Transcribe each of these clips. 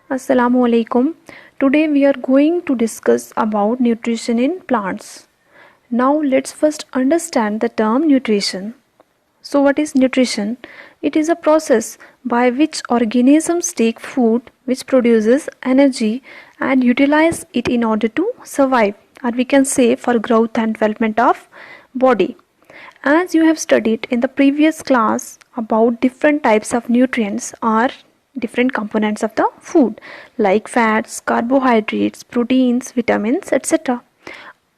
Assalamu alaikum. Today we are going to discuss about nutrition in plants. Now let's first understand the term nutrition. So what is nutrition? It is a process by which organisms take food which produces energy and utilize it in order to survive, or we can say for growth and development of body. As you have studied in the previous class about different types of nutrients or different components of the food like fats, carbohydrates, proteins, vitamins, etc.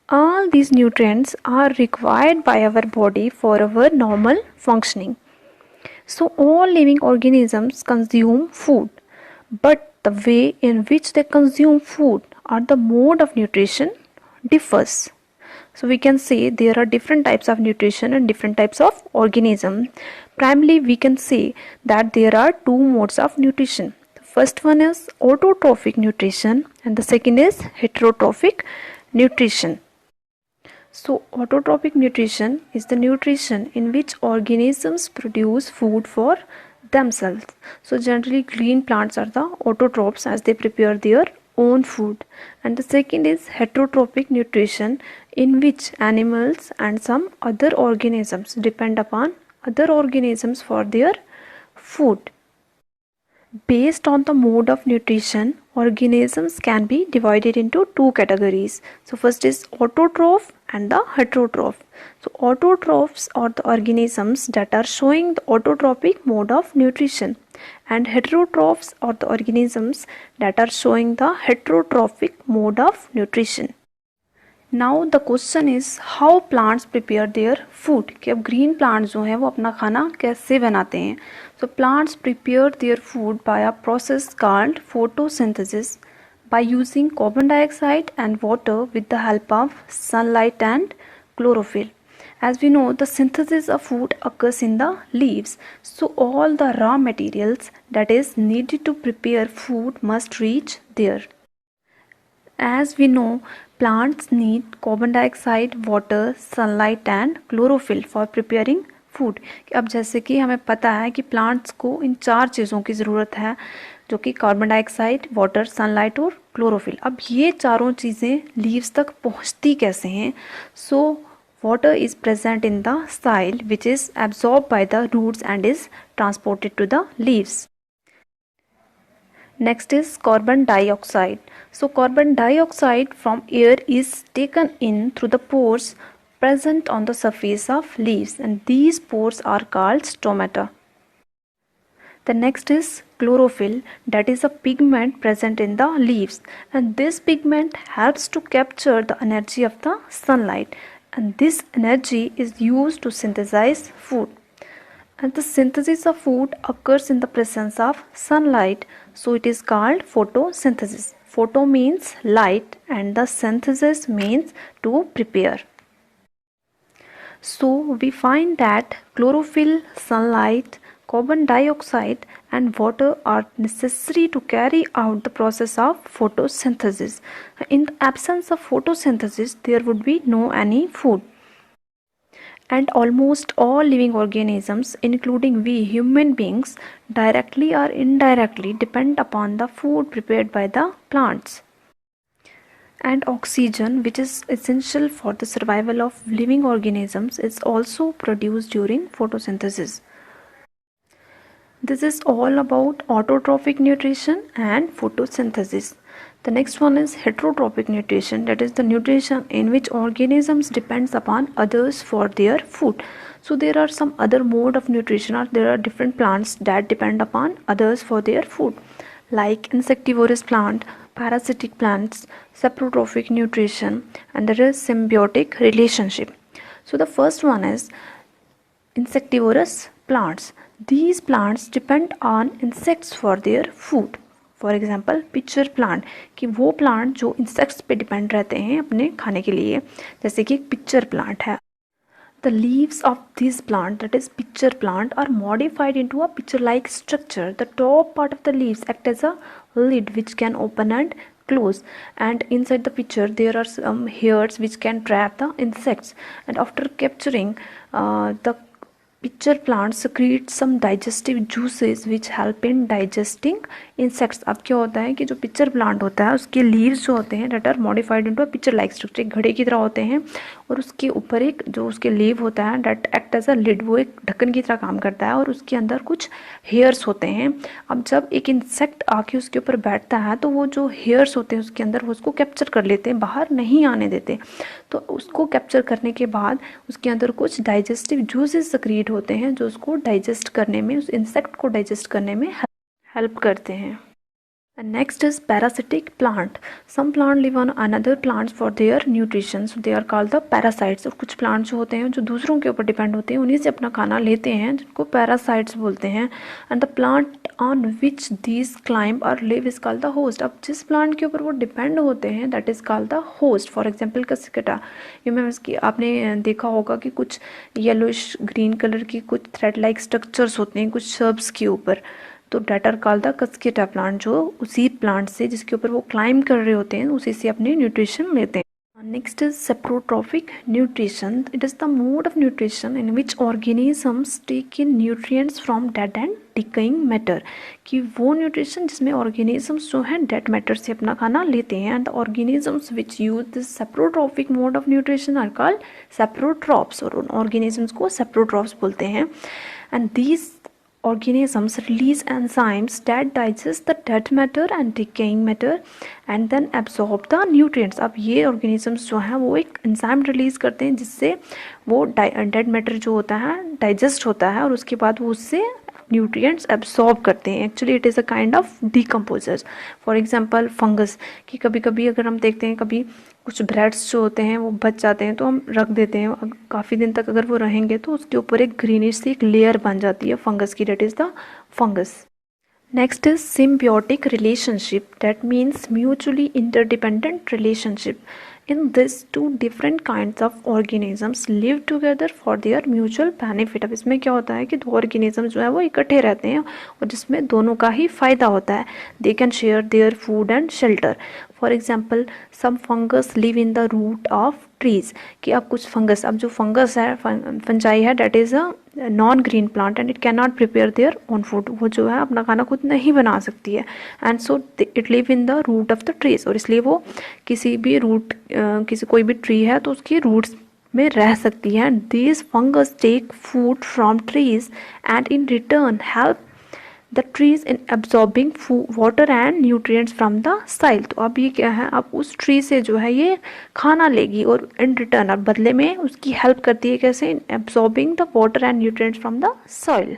All these nutrients are required by our body for our normal functioning. So all living organisms consume food, but the way in which they consume food or the mode of nutrition differs. So we can say there are different types of nutrition and different types of organism. Primarily we can say that there are two modes of nutrition. The first one is autotrophic nutrition and the second is heterotrophic nutrition. So autotrophic nutrition is the nutrition in which organisms produce food for themselves. So generally green plants are the autotrophs as they prepare their own food. And the second is heterotrophic nutrition in which animals and some other organisms depend upon other organisms for their food. Based on the mode of nutrition, organisms can be divided into two categories. So first is autotroph and the heterotroph. So autotrophs are the organisms that are showing the autotrophic mode of nutrition, and heterotrophs are the organisms that are showing the heterotrophic mode of nutrition. Now the question is how plants prepare their food कि अब green plants जो हैं वो अपना खाना कैसे बनाते हैं. So plants prepare their food by a process called photosynthesis by using carbon dioxide and water with the help of sunlight and chlorophyll. As we know, the synthesis of food occurs in the leaves, so all the raw materials that is needed to prepare food must reach there. As we know, plants need carbon dioxide, water, sunlight and chlorophyll for preparing food. अब जैसे कि हमें पता है कि plants को इन चार चीज़ों की ज़रूरत है, जो कि कार्बन डाइऑक्साइड, वाटर, सनलाइट और क्लोरोफिल. अब ये चारों चीज़ें लीव्स तक पहुंचती कैसे हैं? सो water is present in the soil which is absorbed by the roots and is transported to the leaves. Next is carbon dioxide. So carbon dioxide from air is taken in through the pores present on the surface of leaves, and these pores are called stomata. The next is chlorophyll, that is a pigment present in the leaves, and this pigment helps to capture the energy of the sunlight, and this energy is used to synthesize food. And the synthesis of food occurs in the presence of sunlight, so it is called photosynthesis. Photo means light and the synthesis means to prepare. So we find that chlorophyll, sunlight, carbon dioxide and water are necessary to carry out the process of photosynthesis. In the absence of photosynthesis, there would be no any food. And almost all living organisms, including we human beings, directly or indirectly depend upon the food prepared by the plants. And oxygen, which is essential for the survival of living organisms, is also produced during photosynthesis. This is all about autotrophic nutrition and photosynthesis. The next one is heterotrophic nutrition, that is the nutrition in which organisms depends upon others for their food. So there are some other mode of nutrition, or there are different plants that depend upon others for their food, like insectivorous plant, parasitic plants, saprotrophic nutrition, and there is symbiotic relationship. So the first one is insectivorous plants. These plants depend on insects for their food. For example pitcher plant, कि वो plant जो insects पे depend रहते हैं अपने खाने के लिए, जैसे कि एक पिक्चर प्लांट है. The leaves of this plant, that is pitcher plant, are modified into a pitcher-like structure. The top part of the leaves act as a lid which can open and close, and inside the pitcher there are some hairs which can trap the insects, and after capturing the Pitcher plants secrete some digestive juices which help in digesting insects. अब क्या होता है कि जो pitcher plant होता है उसके leaves जो होते हैं that are modified into a pitcher like structure, एक घड़े की तरह होते हैं और उसके ऊपर एक जो उसके लीव होता है that act as a lid, वो एक ढक्कन की तरह काम करता है और उसके अंदर कुछ हेयर्स होते हैं. अब जब एक इंसेक्ट आके उसके ऊपर बैठता है तो वो जो हेयर्स होते हैं उसके अंदर वो उसको कैप्चर कर लेते हैं, बाहर नहीं आने देते. तो उसको कैप्चर करने के बाद उसके अंदर कुछ डाइजेस्टिव जूसेस सक्रिएट होते हैं जो उसको डाइजेस्ट करने में, उस इंसेक्ट को डाइजेस्ट करने में हेल्प करते हैं. Next is parasitic plant. Some plant live on another plants for their nutrition, so they are called the parasites. और कुछ प्लांट्स जो होते हैं जो दूसरों के ऊपर डिपेंड होते हैं उन्हीं से अपना खाना लेते हैं जिनको पैरासाइट्स बोलते हैं. And the plant on which these climb और live is called the host. अब जिस प्लांट के ऊपर वो डिपेंड होते हैं that is called the host. For example cuscuta, ये मैं इसकी आपने देखा होगा कि कुछ येलोइश ग्रीन कलर की कुछ थ्रेड लाइक स्ट्रक्चर्स होते हैं कुछ शर्ब्स के ऊपर, तो that are called the cuscuta plant, जो उसी प्लांट से जिसके ऊपर वो क्लाइंब कर रहे होते हैं उसी से अपनी न्यूट्रिशन लेते हैं. Next is saprotrophic nutrition. It is the mode of nutrition in which organisms take in nutrients from dead and decaying matter. कि वो न्यूट्रिशन जिसमें ऑर्गेनिजम्स जो हैं डेड मैटर से अपना खाना लेते हैं. And the organisms which use this saprotrophic mode of nutrition are called saprotrophs, और उन ऑर्गेनिजम्स को सेप्रोट्रॉप्स बोलते हैं. And these organisms release enzymes that digest the dead matter and decaying matter and then absorb the nutrients. अब ये organisms जो हैं वो एक enzyme release करते हैं जिससे वो dead matter जो होता है digest होता है और उसके बाद वो उससे न्यूट्रिएंट्स एब्सॉर्ब करते हैं. Actually it is a kind of decomposers. For example fungus, कि कभी कभी अगर हम देखते हैं कभी कुछ ब्रेड्स जो होते हैं वो बच जाते हैं तो हम रख देते हैं, काफ़ी दिन तक अगर वो रहेंगे तो उसके ऊपर एक ग्रीनिश सी एक लेयर बन जाती है फंगस की, that is the fungus. Next is symbiotic relationship. That means mutually interdependent relationship. In this, two different kinds of organisms live together for their mutual benefit. अब इसमें क्या होता है कि दो ऑर्गेनिज्म जो है वो इकट्ठे रहते हैं और जिसमें दोनों का ही फ़ायदा होता है. They can share their food and shelter. For example some fungus live in the root of trees. कि अब कुछ फंगस, अब जो फंगस है फंजाई है that is a non green plant and it can not prepare their own food. वो जो है अपना खाना खुद नहीं बना सकती है and so it live in the root of the trees. और इसलिए वो किसी भी रूट किसी कोई भी ट्री है तो उसकी रूट्स में रह सकती है. These fungus take food from trees and in return help the trees in absorbing water and nutrients from the soil. तो अब ये क्या है, अब उस ट्री से जो है ये खाना लेगी और इन रिटर्न अब बदले में उसकी हेल्प करती है कैसे, इन absorbing the water and nutrients from the soil.